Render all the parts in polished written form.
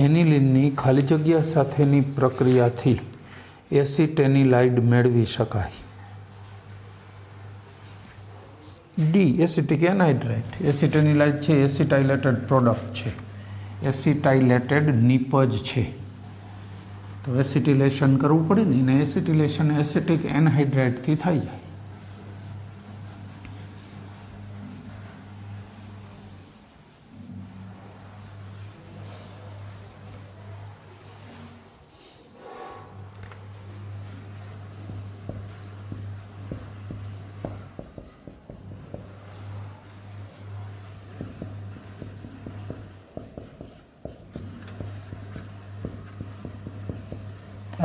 એનિલિનની ખાલી જગ્યા સાથેની પ્રક્રિયાથી એસિટેનિલાઇડ મેળવી શકાય. D acetic એનહાઇડ્રાઇટ. એસિટેનિલાઇડ છે એસિટાઇલેટેડ પ્રોડક્ટ છે, એસિટાઇલેટેડ નિપજ છે, તો એસિટિલેશન કરવું પડે ને, એને એસિટિલેશન એસિટિક એનહાઇડ્રાઇટથી થઈ જાય.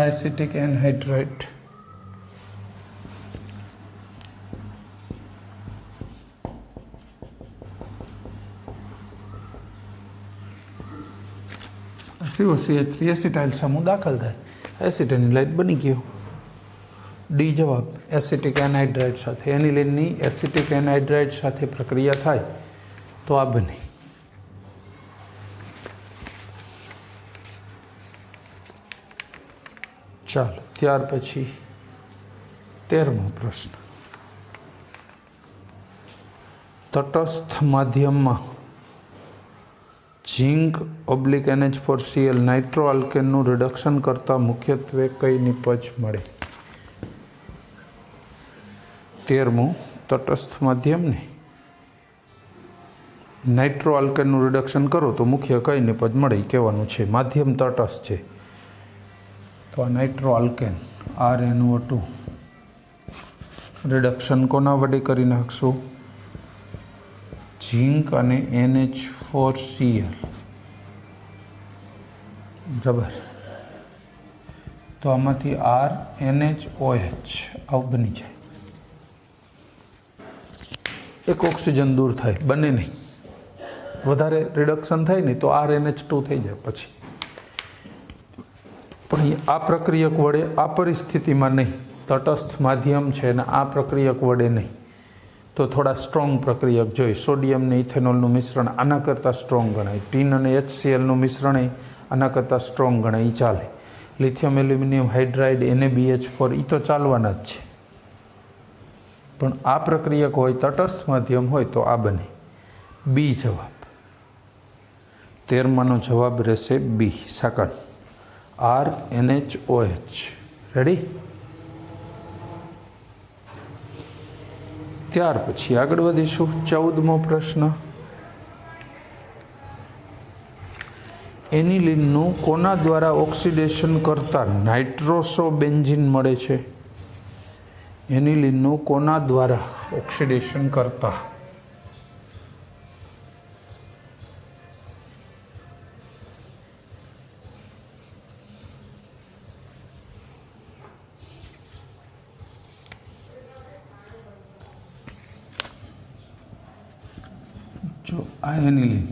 એસિટિક એનહાઇડ્રાઇટ. COCH3 એસિટાઇલ સમૂહ દાખલ થાય, એસિટેનિલાઇડ બની ગયો. ડી જવાબ. એસિટિક એનહાઇડ્રાઇટ સાથે એનિલિનની એસિટિક એનહાઇડ્રાઇટ સાથે પ્રક્રિયા થાય તો આ બને. ચાલો ત્યાર પછી 13મો પ્રશ્ન. તટસ્થ માધ્યમમાં ઝીંક (NH4Cl) નાઇટ્રો આલ્કેનનું રિડક્શન કરતાં મુખ્યત્વે કઈ નિપજ મળે? 13મું. તટસ્થ માધ્યમને નાઇટ્રો આલ્કેનનું રિડક્શન કરો તો મુખ્ય કઈ નિપજ મળે કહેવાનું છે. માધ્યમ તટસ્થ છે તો આ નાઇટ્રો આલ્કેન RNO2 રિડક્શન કોના વડે કરી નાખશું? ઝીંક અને NH4Cl. બરાબર. તો આમાંથી RNHOH આવું બની જાય. એક ઓક્સિજન દૂર થાય, બને નહીં. વધારે રિડક્શન થાય નહીં તો RNH2 થઈ જાય પછી. પણ આ પ્રક્રિયક વડે આ પરિસ્થિતિમાં નહીં, તટસ્થ માધ્યમ છે ને આ પ્રક્રિયક વડે નહીં, તો થોડા સ્ટ્રોંગ પ્રક્રિયક જોઈએ. સોડિયમ ને ઇથેનોલનું મિશ્રણ આના કરતાં સ્ટ્રોંગ ગણાય, ટીન અને HClનું મિશ્રણ આના કરતાં સ્ટ્રોંગ ગણાય, એ ચાલે. લિથિયમ એલ્યુમિનિયમ હાઇડ્રાઇડ NaBH4 એ તો ચાલવાના જ છે. પણ આ પ્રક્રિયક હોય, તટસ્થ માધ્યમ હોય તો આ બને. બી જવાબ. 13માનો જવાબ રહેશે બી, સેકન્ડ, RNHOH. રેડી? ત્યાર પછી આગળ વધીશું. 14મો પ્રશ્ન. એનિલિનનું કોના દ્વારા ઓક્સિડેશન કરતા નાઇટ્રોસોબેન્ઝીન મળે છે? એનિલિનનું કોના દ્વારા ઓક્સિડેશન કરતા આ એનિલિન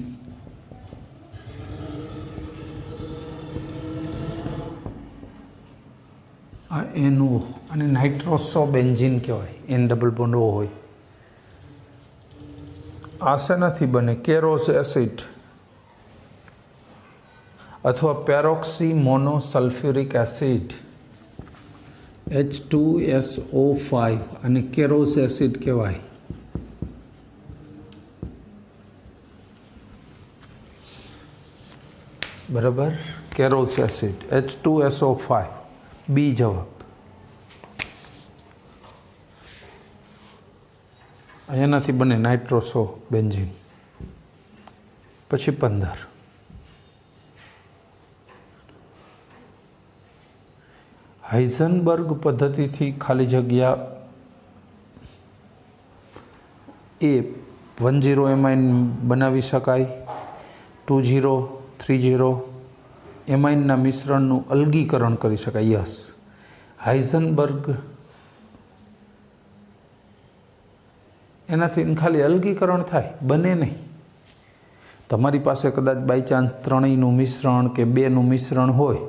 આ NO અને નાઇટ્રોસોબેન્ઝીન કહેવાય, N ડબલ બોન્ડ O હોય. આ શેનાથી બને? કેરોસ એસિડ અથવા પેરોક્સી મોનોસલ્ફ્યુરિક એસિડ H2SO5 અને કેરોસ એસિડ કહેવાય. બરાબર. કેરોસ એસિડ H2SO5. બી જવાબ. એનાથી બને નાઇટ્રોસોબેન્ઝીન. પછી 15. હાઇઝનબર્ગ પદ્ધતિથી ખાલી જગ્યા એ 10 એમાઇન બનાવી શકાય. 20 30 એમાઇનના મિશ્રણનું અલગીકરણ કરી શકાય. યસ, હાઇઝનબર્ગ એનાથી ખાલી અલગીકરણ થાય, બને નહીં. તમારી પાસે કદાચ બાય ચાન્સ ત્રણેયનું મિશ્રણ કે બેનું મિશ્રણ હોય,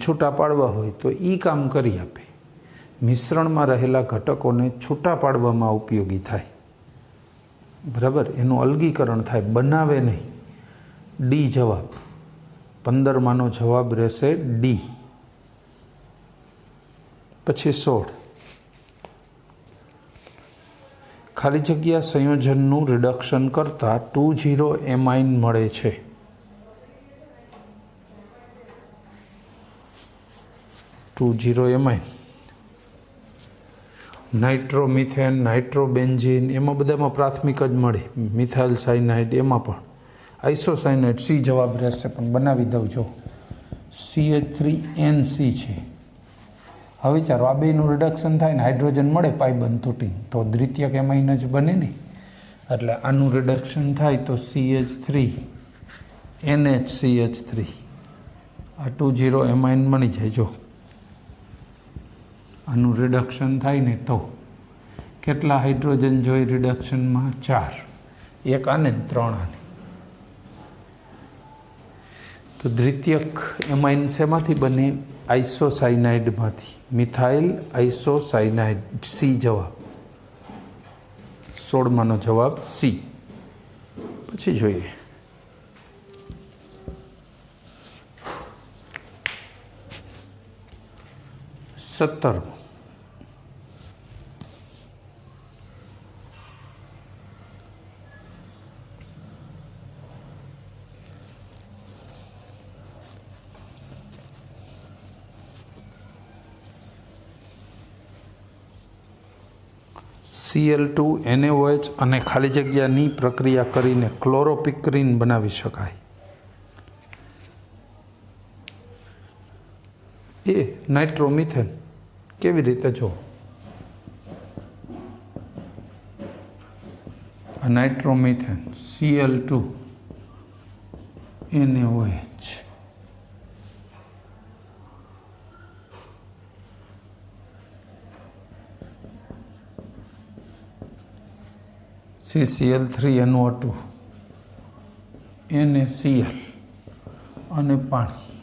છૂટા પાડવા હોય તો એ કામ કરી આપે. મિશ્રણમાં રહેલા ઘટકોને છૂટા પાડવામાં ઉપયોગી થાય. બરાબર, એનું અલગીકરણ થાય, બનાવે નહીં. ડી જવાબ. 15 જવાબ રહેશે ડી. પછી 16 ખાલી જગ્યા સંયોજનનું રિડક્શન કરતાં 2,0 એમાઇન મળે છે. 2,0 એમાઇન નાઇટ્રોમિથેન, નાઇટ્રોબેન્ઝીન એમાં બધામાં પ્રાથમિક જ મળે. મિથાઇલ સાયનાઇડ એમાં પણ આઇસોસાયનાઇડ સી જવાબ રહેશે. પણ બનાવી દઉં જો CH3NC છે. હવે વિચારો આ બેનું રિડક્શન થાય ને હાઇડ્રોજન મળે પાઈ બંધ તૂટીને તો દ્વિતીયક એમાઇન જ બને ને. એટલે આનું રિડક્શન થાય તો CH3 NHCH3 આ 2,0 એમાઇન બની જાય. જો આનું રિડક્શન થાય ને તો કેટલા હાઇડ્રોજન જોઈએ રિડક્શનમાં? 4. એક આને 3 આને. તો દ્વિતીયક એમાઇન શેમાંથી બને? આઇસોસાયનાઇડમાંથી. મિથાઇલ આઇસોસાયનાઇડ સી જવાબ. 16 જવાબ સી. પછી જોઈએ સત્તર. Cl2 NaOH અને ખાલી જગ્યાની પ્રક્રિયા કરીને ક્લોરોપિક્રિન બનાવી શકાય. એ નાઇટ્રોમિથેન કેવી રીતે? જો નાઇટ્રોમિથેન Cl2 NaOH CCl3NO2 NaCl અને પાણી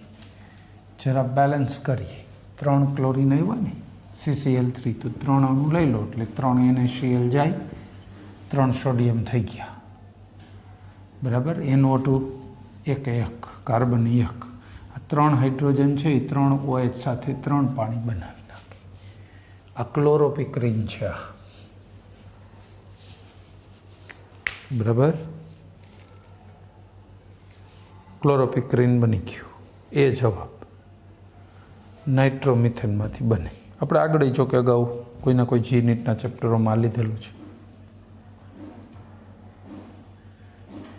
જરા બેલેન્સ કરીએ. 3 ક્લોરીન આવ્યા ને CCl3 તો 3 અણુ લઈ લો એટલે 3 NaCl જાય, 3 સોડિયમ થઈ ગયા. બરાબર. NO2 એક કાર્બન 1. આ 3 હાઇડ્રોજન છે એ 3 OH સાથે 3 પાણી બનાવી નાખે. આ ક્લોરોપિક્રિન છે. આ બરાબર. ક્લોરોપિક્રિન બની ગયું. એ જવાબ નાઇટ્રોમિથેનમાંથી બને. આપણે આગળ જો કે અગાઉ કોઈના કોઈ જી નીટના ચેપ્ટરોમાં લીધેલું છે.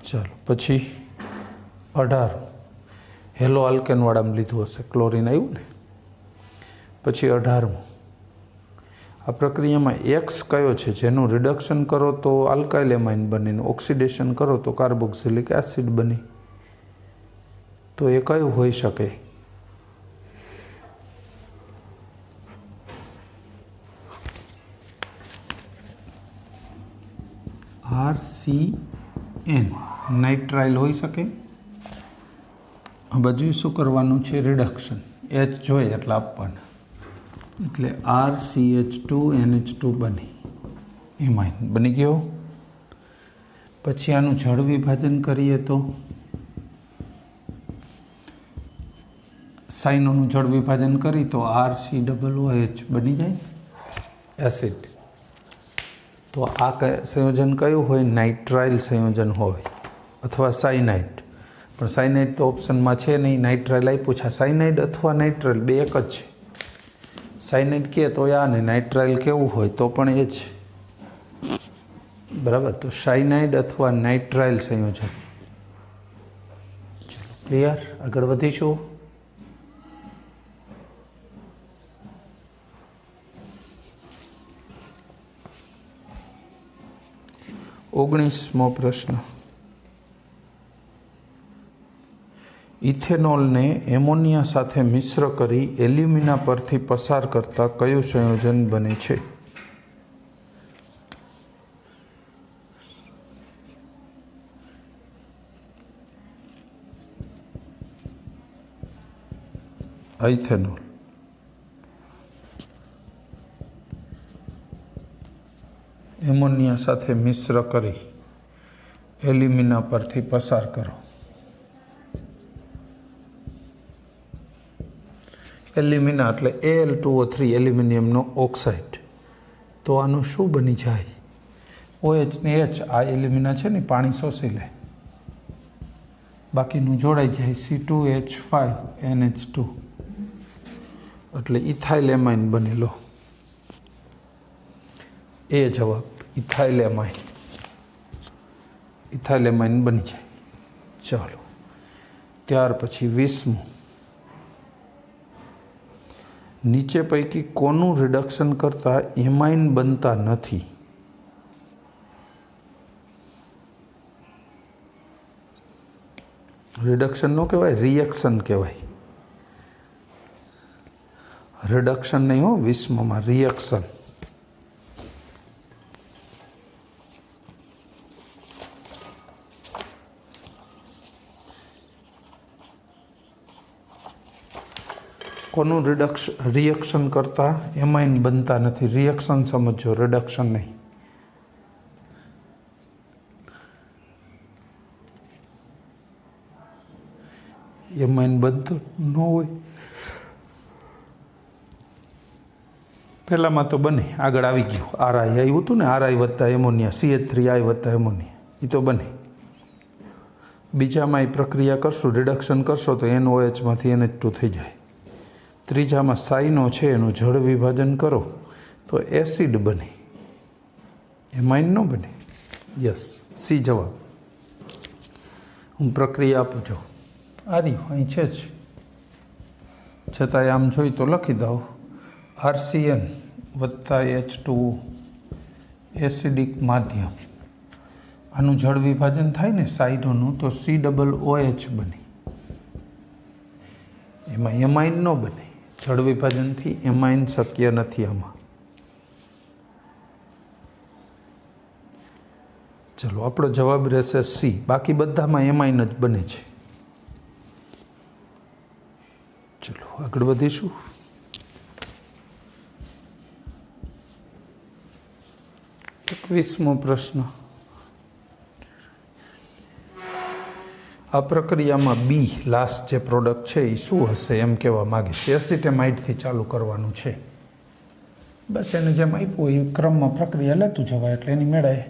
ચાલો પછી 18 હેલો આલ્કેનવાળામાં લીધું હશે. ક્લોરીન આવ્યું ને. પછી 18 આ પ્રક્રિયામાં એક્સ કયો છે જેનું રિડક્શન કરો તો આલ્કાઇલ એમાઇન બને, ઓક્સિડેશન કરો તો કાર્બોક્સિલિક એસિડ બને. તો એ કયું હોઈ શકે? RCN નાઇટ્રાઇલ હોઈ શકે. આ બાજુ શું કરવાનું છે? રિડક્શન. H જોઈએ એટલે આપવાના. એટલે RCH2NH2 બની એમાઇન બની ગયો. પછી આનું જળ વિભાજન કરીએ તો સાઇનોનું જળ વિભાજન કરી તો RCOOH બની જાય એસિડ. તો આ સંયોજન કયું હોય? નાઇટ્રાઇલ સંયોજન હોય અથવા સાયનાઇડ. પણ સાયનાઇડ તો ઓપ્શનમાં છે નહીં. નાઇટ્રાઇલ આપ્યું છે. સાયનાઇડ અથવા નાઇટ્રાઇલ બે એક જ છે. સાયનાઇડ કહે તો આ ને નાઇટ્રાઇલ કેવું હોય તો પણ એ જ. બરાબર. તો સાયનાઇડ અથવા નાઇટ્રાઇલ સંયોજન. ચલો ક્લિયર. આગળ વધીશું. ઓગણીસમો પ્રશ્ન. ઇથેનોલને એમોનિયા સાથે મિશ્ર કરી એલ્યુમિના પરથી પસાર કરતા કયું સંયોજન બને છે? ઇથેનોલ. એમોનિયા સાથે મિશ્ર કરી એલ્યુમિના પરથી પસાર કરો. એલ્યુમિના એટલે Al2O3 એલ્યુમિનિયમનો ઓક્સાઇડ. તો આનું શું બની જાય? OH ને H, આ એલ્યુમિના છે ને પાણી શોષી લે, બાકીનું જોડાઈ જાય C2H5NH2 એટલે ઇથાઇલેમાઇન બનેલો. એ જવાબ ઇથાઇલેમાઇન. ઇથાઇલેમાઇન બની જાય. ચાલો ત્યાર પછી 20મું. નીચે પૈકી કોનું રિડક્શન કરતાં એમાઇન બનતા નથી? રિડક્શન નો કહેવાય, રિએક્શન કહેવાય. રિડક્શન નહીં હો, 20માં રિએક્શન. કોનું રિએક્શન કરતા એમાઇન બનતા નથી? રિએક્શન સમજો, રિડક્શન નહીં. એમાઇન બનતું ન હોય. પહેલામાં તો બને, આગળ આવી ગયું. RI આવ્યું હતું ને, RI વત્તા એમોનિયા, CH3I વત્તા એમોનિયા, એ તો બને. બીજામાં એ પ્રક્રિયા કરશો, રિડક્શન કરશો તો NOHમાંથી NH2 થઈ જાય. ત્રીજામાં સાઈનો છે એનું જળ વિભાજન કરો તો એસિડ બને, એમાઇન ન બને. યસ, સી જવાબ. હું પ્રક્રિયા આપું છું. આ રહ્યું અહીં છે જ, છતાંય આમ જોઈ તો લખી દઉં. RCN વત્તા H2O એસિડિક માધ્યમ, આનું જળ વિભાજન થાય ને સાઈડોનું તો COOH બને. એમાં એમાઇન ન બને. જળ વિભાજનથી એમાઇન શક્ય નથી આમાં. ચલો આપણો જવાબ રહેશે સી. બાકી બધામાં એમાઇન જ બને છે. ચલો આગળ વધીશું. એકવીસમો પ્રશ્ન. આ પ્રક્રિયામાં બી લાસ્ટ જે પ્રોડક્ટ છે એ શું હશે એમ કહેવા માગે છે. એસિટેમાઇડથી ચાલુ કરવાનું છે. બસ એને જેમ આપ્યું એ ક્રમમાં પ્રક્રિયા લેતું જવાય એટલે એની મેળાએ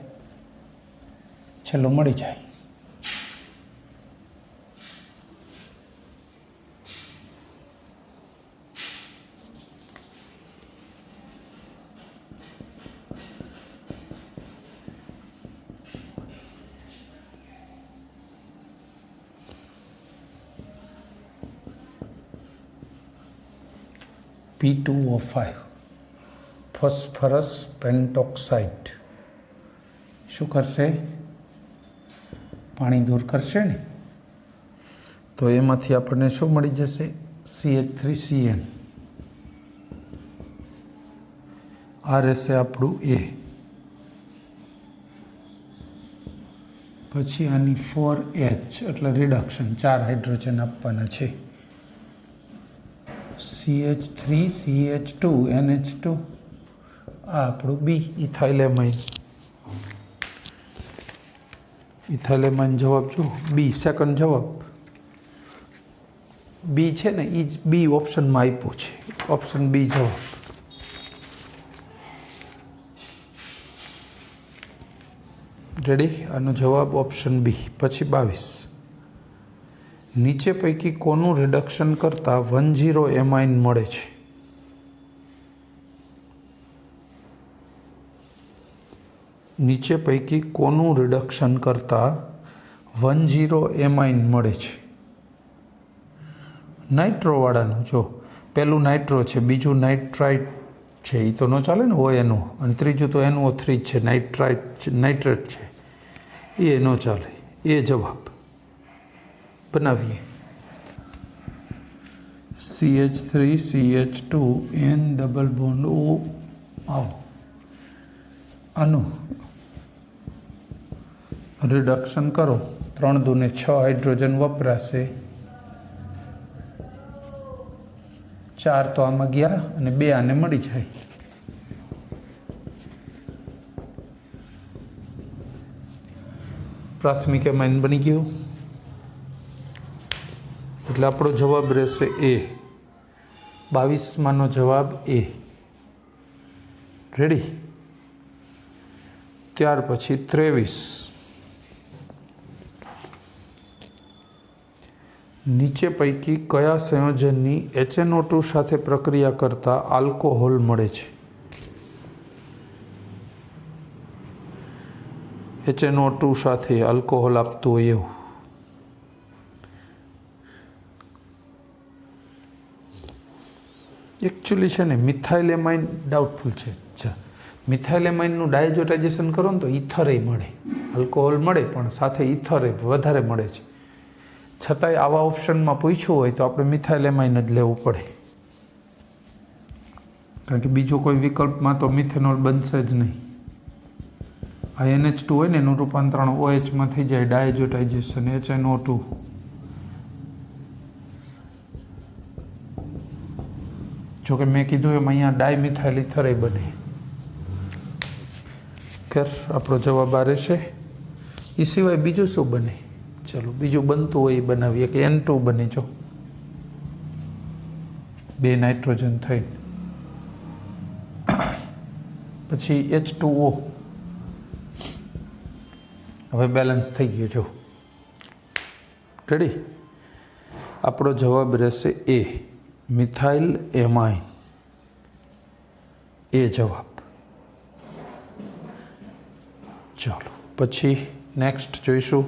છેલ્લો મળી જાય. P2O5 ફોસ્ફરસ પેન્ટોક્સાઇડ શું કરશે? પાણી દૂર કરશે ને, તો એમાંથી આપણને શું મળી જશે? CH3CN. આ રહેશે આપણું A. પછી આની 4H એટલે રિડક્શન, 4 હાઇડ્રોજન આપવાના છે. CH3CH2 NH2. આ આપણું B ઇથાઇલેમાઇન. ઇથાઇલેમાઇન જવાબ જો B, સેકન્ડ જવાબ. B છે ને એ જ B ઓપ્શનમાં આપ્યું છે. ઓપ્શન B જવાબ. રેડી? આનો જવાબ ઓપ્શન B. પછી 22. નીચે પૈકી કોનું રિડક્શન કરતાં 1,0 એમાઇન મળે છે? નીચે પૈકી કોનું રિડક્શન કરતાં 1,0 એમાઇન મળે છે? નાઇટ્રોવાળાનું. જો પહેલું નાઇટ્રો છે, બીજું નાઇટ્રાઇટ છે, એ તો ન ચાલે ને, ONO, અને ત્રીજું તો NO3 છે, નાઇટ્રેટ છે, એ ન ચાલે. એ જવાબ બનાવીએ. CH3CH2 N double bond O. આવો આનું રિડક્શન કરો, 3 દૂને 6 હાઇડ્રોજન વપરાશે. 4 તો આમાં ગયા અને 2 આને મળી જાય. પ્રાથમિક એમાઇન બની ગયું એટલે આપણો જવાબ રહેશે A. 22 જવાબ એ। રેડી। ત્યાર પછી 23, નીચે પૈકી કયા સંયોજનની HNO2 સાથે પ્રક્રિયા કરતા આલ્કોહોલ મળે છે? HNO2 સાથે આલ્કોહોલ આપતું હોય એવું। એકચ્યુઅલી છે ને મિથાઇલેમાઇન ડાઉટફુલ છે। મિથાઇલેમાઇનનું ડાયઝોટાઇઝેશન કરો ને તો ઇથરે મળે, આલ્કોહોલ મળે પણ સાથે ઇથરે વધારે મળે છે। છતાંય આવા ઓપ્શનમાં પૂછ્યું હોય તો આપણે મિથાઇલેમાઇન જ લેવું પડે, કારણ કે બીજો કોઈ વિકલ્પમાં તો મિથેનોલ બનશે જ નહીં। આ NH2 હોય ને એનું રૂપાંતરણ OH થઈ જાય, ડાયઝોટાઇઝેશન HNO2। જોકે મેં કીધું એમ અહીંયા ડાયમિથાઇલ ઇથરે બને। ખેર આપણો જવાબ આ રહેશે। એ સિવાય બીજું શું બને? ચલો બીજું બનતું હોય એ બનાવીએ કે N2 બની જો, 2 નાઇટ્રોજન થઈ, પછી H2O। હવે બેલેન્સ થઈ ગયું જો। રેડી। આપણો જવાબ રહેશે એ, મિથાઇલ એમાઇન। એ જવાબ। ચાલો પછી નેક્સ્ટ જોઈશું।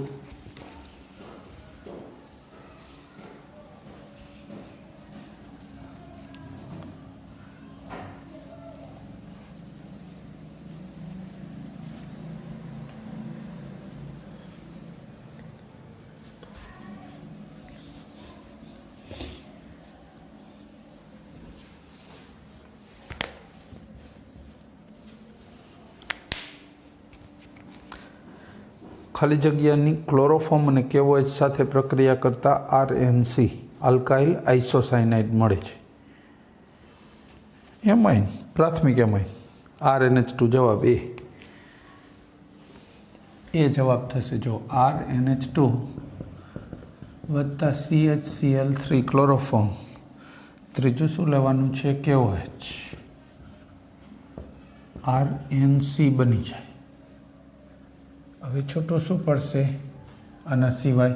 ખાલી જગ્યાની ક્લોરોફોર્મ અને KOH સાથે પ્રક્રિયા કરતા RNC આલ્કાઇલ આઇસોસાયનાઇડ મળે છે। એમાઇન, પ્રાથમિક એમાઇન, RNH2 જવાબ એ। એ જવાબ થશે જો, RNH2 વત્તા CHCl3 ક્લોરોફોર્મ, ત્રીજું શું લેવાનું છે? KOH, RNC બની જાય। હવે છૂટું શું પડશે આના સિવાય?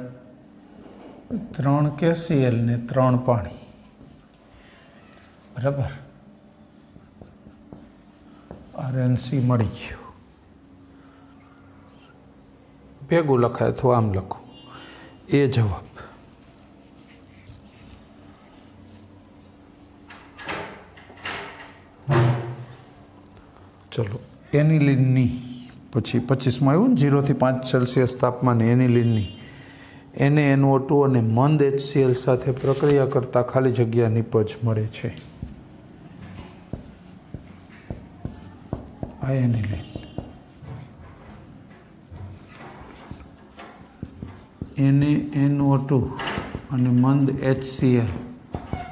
3 KCl ને 3 પાણી, બરાબર। RNC મળી ગયું। ભેગું લખાય અથવા આમ લખો, એ જવાબ। ચલો એનિલિનની પછી 25માં આવ્યું ને 0 થી 5 સેલ્સિયસ તાપમાને એનિલિનની NaNO2 અને મંદ HCl સાથે પ્રક્રિયા કરતા ખાલી જગ્યા નિપજ મળે છે। આ એનિલિન, NaNO2 અને મંદ HCl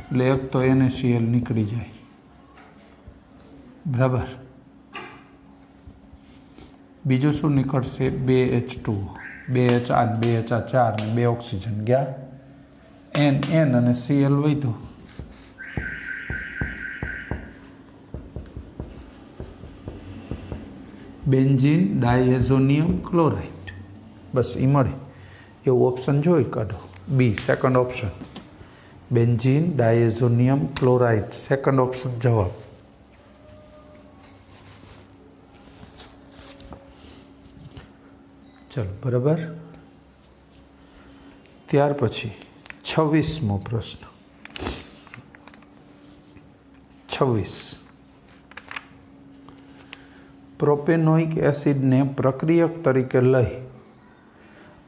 એટલે એક તો NaCl નીકળી જાય, બરાબર। બીજું શું નીકળશે? 2H2, 2H8, 2H4 ને 2 ઓક્સિજન ગયા, N અને Cl વધ્યો। બેન્ઝીન ડાયએઝોનિયમ ક્લોરાઇડ, બસ એ મળે એવું ઓપ્શન જોઈ કાઢો। B, second option, benzene diazonium chloride, second option જવાબ। ચલો બરાબર। ત્યાર પછી 26મો પ્રશ્ન। 26, પ્રોપેનોઇક એસિડને પ્રક્રિયક તરીકે લઈ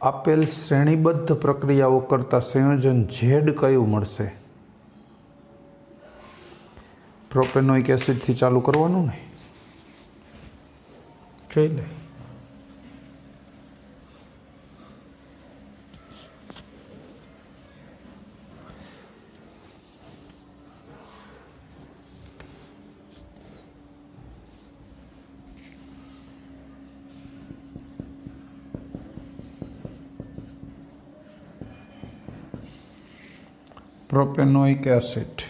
આપેલ શ્રેણીબદ્ધ પ્રક્રિયાઓ કરતા સંયોજન ઝેડ કયું મળશે? પ્રોપેનોઇક એસિડથી ચાલુ કરવાનું ને, જોઈ લે। Propanoic acid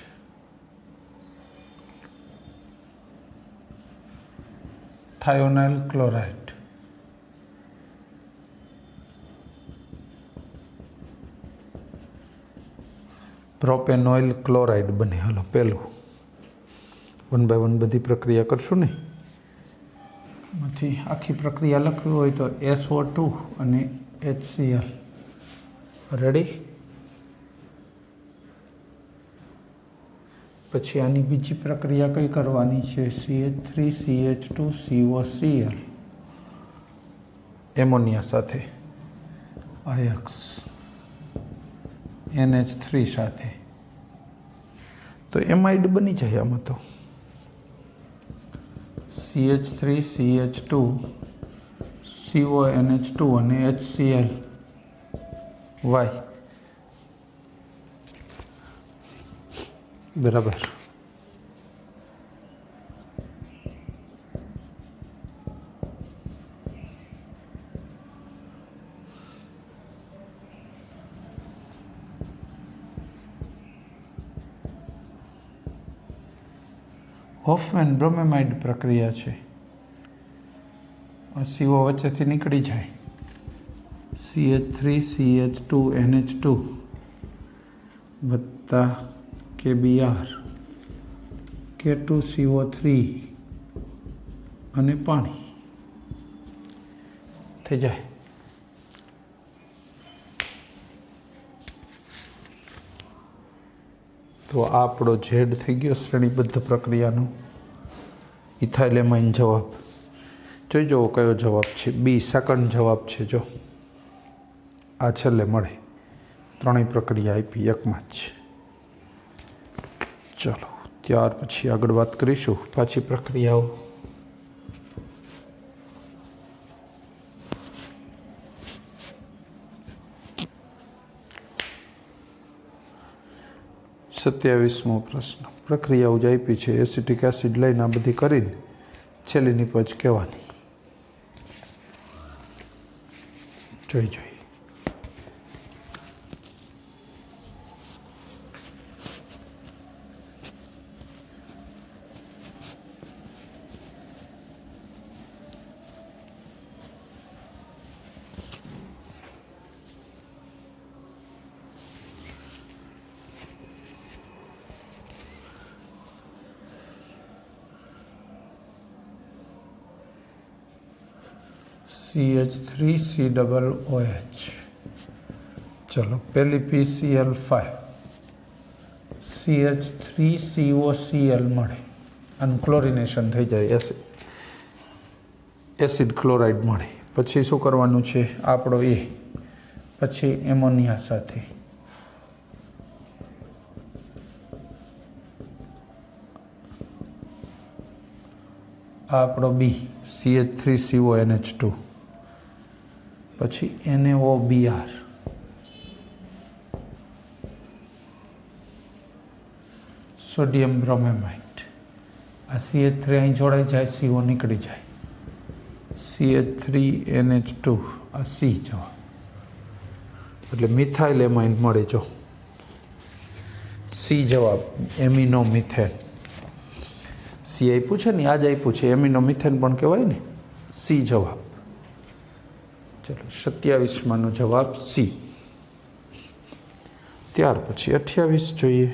thionyl chloride. Propanoyl chloride બને. હાલો પહેલું 1 by 1 બધી પ્રક્રિયા કરશું ને. એમાંથી આખી પ્રક્રિયા લખવી હોય તો SO2 અને HCl. રેડી. પછી આની બીજી પ્રક્રિયા કઈ કરવાની છે? CH3CH2COCl એમોનિયા સાથે, IX NH3 સાથે. તો એમાઇડ બની જાય આમાં. તો CH3CH2 CONH2 અને HCl Y. બરાબર. હોફમેન બ્રોમેમાઇડ પ્રક્રિયા છે. CO વચ્ચેથી નીકળી જાય. CH3CH2NH2 વત્તા KBr K2CO3 અને પાણી થઈ જાય. તો આ આપણો ઝેડ થઈ ગયો શ્રેણીબદ્ધ પ્રક્રિયાનો. ઇથાઇલેમાઇન જવાબ જોઈ જુઓ કયો જવાબ છે. બી સેકન્ડ જવાબ છે. જો આ છેલ્લે મળે. ત્રણેય પ્રક્રિયા આપી એકમાં જ. ચલો ત્યાર પછી આગળ વાત કરીશું પાછી પ્રક્રિયાઓ. સત્યાવીસમો પ્રશ્ન. પ્રક્રિયાઓ જ આપી છે. એસિટિક એસિડ લઈને આ બધી કરીને છેલ્લી નિપજ કહેવાની. જોઈ CH3COOH. ચલો પહેલી PCl5 CH3COCl મળે. આનું ક્લોરિનેશન થઈ જાય. એસિડ ક્લોરાઇડ મળે. પછી શું કરવાનું છે? આપણો એ પછી એમોનિયા સાથે આપણો બી CH3CONH2 પછી NaOBr સોડિયમ બ્રોમેમાઇડ. આ CH3 અહીં જોડાઈ જાય, CO નીકળી જાય. CH3NH2 આ C જવાબ. એટલે મિથાઇલેમાઇન મળે. જો C જવાબ એમિનો મિથેન. C આપ્યું છે ને, આ જ આપ્યું છે. એમિનો મિથેન પણ કહેવાય ને. C જવાબ. ચલો 27માંનો જવાબ C. ત્યાર પછી 28 જોઈએ.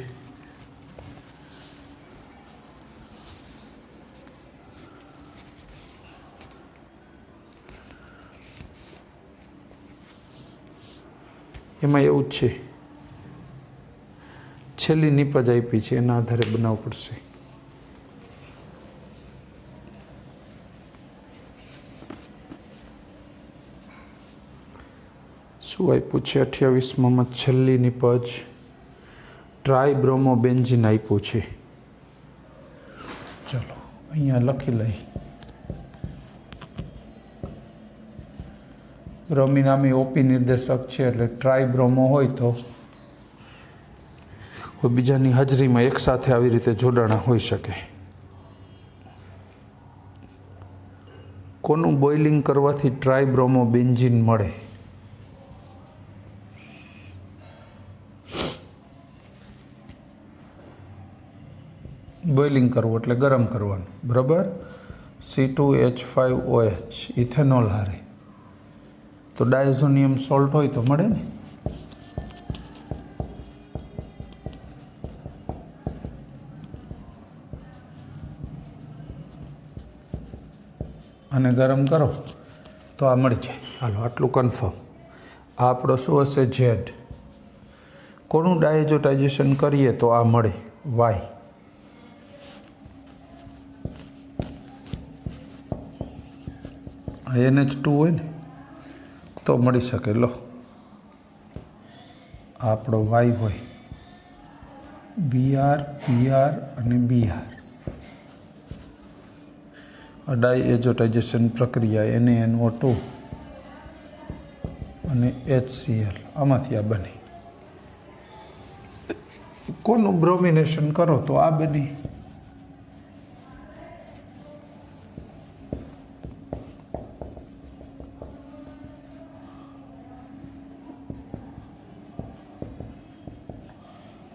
એમાં એવું જ છે. છેલ્લી નિપજ આપી છે, એના આધારે બનાવવું પડશે. શું આપ્યું છે 28માં? છેલ્લી નિપજ ટ્રાઇબ્રોમોબેન્ઝીન આપ્યું છે. ચલો અહીંયા લખી લઈ. બ્રોમિનામી ઓપી નિર્દેશક છે, એટલે ટ્રાઇબ્રોમો હોય તો બીજાની હાજરીમાં એકસાથે આવી રીતે જોડાણા હોઈ શકે. કોનું બોઇલિંગ કરવાથી ટ્રાઇબ્રોમોબેન્ઝીન મળે? બોઇલિંગ કરવું એટલે ગરમ કરવાનું. બરાબર. C2H5OH ઇથેનોલ હારે, તો ડાયઝોનિયમ સોલ્ટ હોય તો મળે ને. અને ગરમ કરો તો આ મળી જાય. હાલો આટલું કન્ફર્મ. આ આપણો શું હશે? ઝેડ. કોનું ડાયઝોટાઇઝેશન કરીએ તો આ મળે? વાય. NH2 હોય ને તો મળી શકે. લો આ આપણો વાય હોય, BR PR અને BR. ડાયએઝોટાઇઝેશન પ્રક્રિયા NaNO2 અને HCl, આમાંથી આ બને. કોનું બ્રોમિનેશન કરો તો આ બને.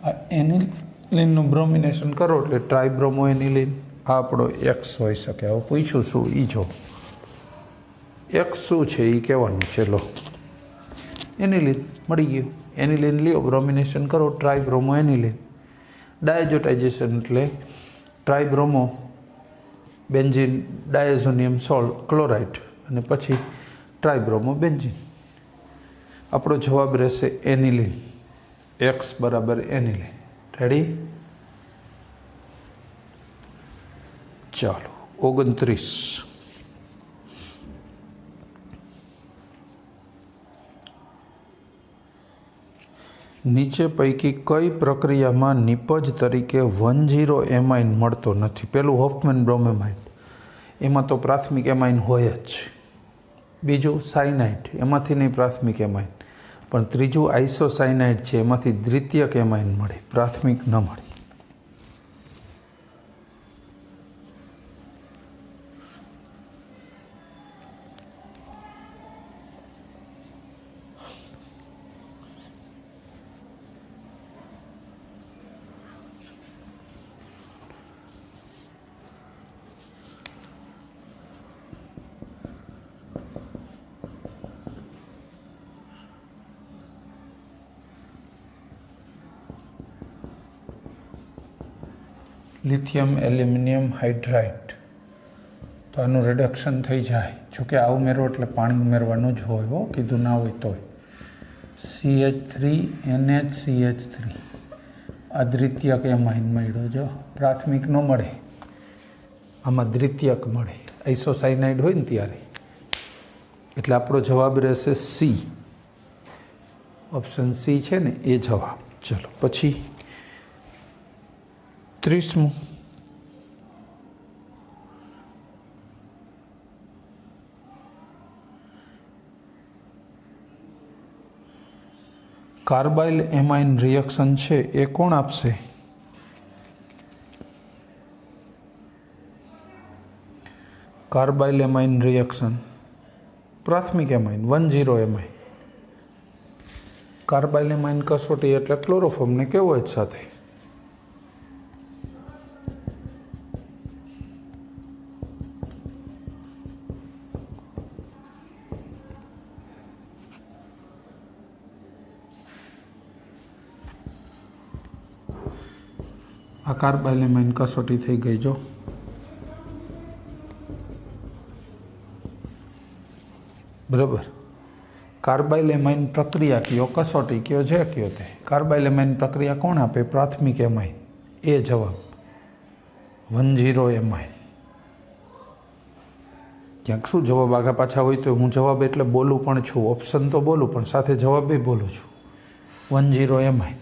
આ એનિલિનનું બ્રોમિનેશન કરો એટલે ટ્રાઇબ્રોમો એનિલિન. આ આપણો એક્સ હોઈ શકે. હવે પૂછ્યું શું એ જો એક્સ શું છે એ કહેવાનું છે. લો એનિલિન મળી ગયું. એનિલિન લ્યો, બ્રોમિનેશન કરો, ટ્રાઇબ્રોમો એનિલિન. ડાયઝોટાઇઝેશન એટલે ટ્રાઇબ્રોમો બેન્ઝીન ડાયઝોનિયમ સોલ્ટ ક્લોરાઇડ અને પછી ટ્રાઇબ્રોમો બેન્ઝીન. આપણો જવાબ રહેશે એનિલિન. એક્સ બરાબર એનિલિન. રેડી? ચાલો 29. નીચે પૈકી કઈ પ્રક્રિયામાં નિપજ તરીકે 10 એમાઇન મળતો નથી? પેલું હોફમેન બ્રોમેમાઇડ, એમાં તો પ્રાથમિક એમાઇન હોય જ. બીજું સાયનાઇડ, એમાંથી નહીં પ્રાથમિક એમાઇન. પણ ત્રીજું આઇસોસાયનાઇડ છે, એમાંથી દ્વિતીયક એમાઇન મળે, પ્રાથમિક ન મળે. લિથિયમ એલ્યુમિનિયમ હાઇડ્રાઇડ, તો આનું રિડક્શન થઈ જાય. જોકે આ ઉમેરો એટલે પાણી ઉમેરવાનું જ હોય, હો કીધું ના હોય તોય. CH3NH CH3, આ દ્વિતીયક એમાઇન મળ્યો. જો પ્રાથમિક ન મળે, આમાં દ્વિતીયક મળે. આઇસોસાયનાઇડ હોય ને ત્યારે. એટલે આપણો જવાબ રહેશે સી. ઓપ્શન સી છે ને એ જવાબ. ચલો પછી 30મું. કાર્બાઇલ એમાઇન રિએક્શન છે એ કોણ આપશે? કાર્બાઇલ એમાઇન રિએક્શન પ્રાથમિક એમાઇન 10 એમાઇન. કાર્બાઇલ એમાઇન કસોટી એટલે ક્લોરોફોર્મને કેવો જ સાથે. આ કાર્બાઇલ એમાઇન કસોટી થઈ ગઈ. જો બરાબર. કાર્બાઇલ એમાઇન પ્રક્રિયા કયો, કસોટી કયો, જે કયો તે. કાર્બાઇલ એમાઇન પ્રક્રિયા કોણ આપે? પ્રાથમિક એમાઇન. એ જવાબ 10 એમાઇન. ક્યાંક શું જવાબ આગા પાછા હોય તો હું જવાબ એટલે બોલું પણ છું, ઓપ્શન તો બોલું પણ સાથે જવાબ બી બોલું છું. 10 એમાઇન.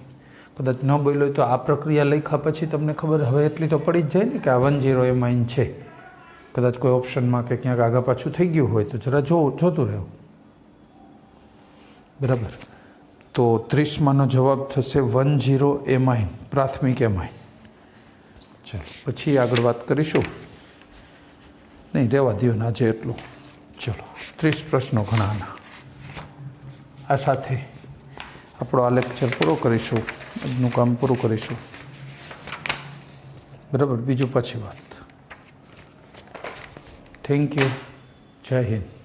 કદાચ ન બોલ્યો તો આ પ્રક્રિયા લખ્યા પછી તમને ખબર હવે એટલી તો પડી જ જાય ને કે આ 10 એમાઇન છે. કદાચ કોઈ ઓપ્શનમાં કે ક્યાંક આગા પાછું થઈ ગયું હોય તો જરા જોતું રહેવું. બરાબર. તો 30માનો જવાબ થશે 10 એમાઇન, પ્રાથમિક એમાઇન. ચાલો પછી આગળ વાત કરીશું. નહીં રહેવા દો ને આજે એટલું. ચલો 30 પ્રશ્નો ઘણાના. આ સાથે આપણો આ લેક્ચર પૂરો કરીશું, આજનું કામ પૂરું કરીશું. બરાબર. બીજું પછી વાત. Thank you. જય હિન્દ.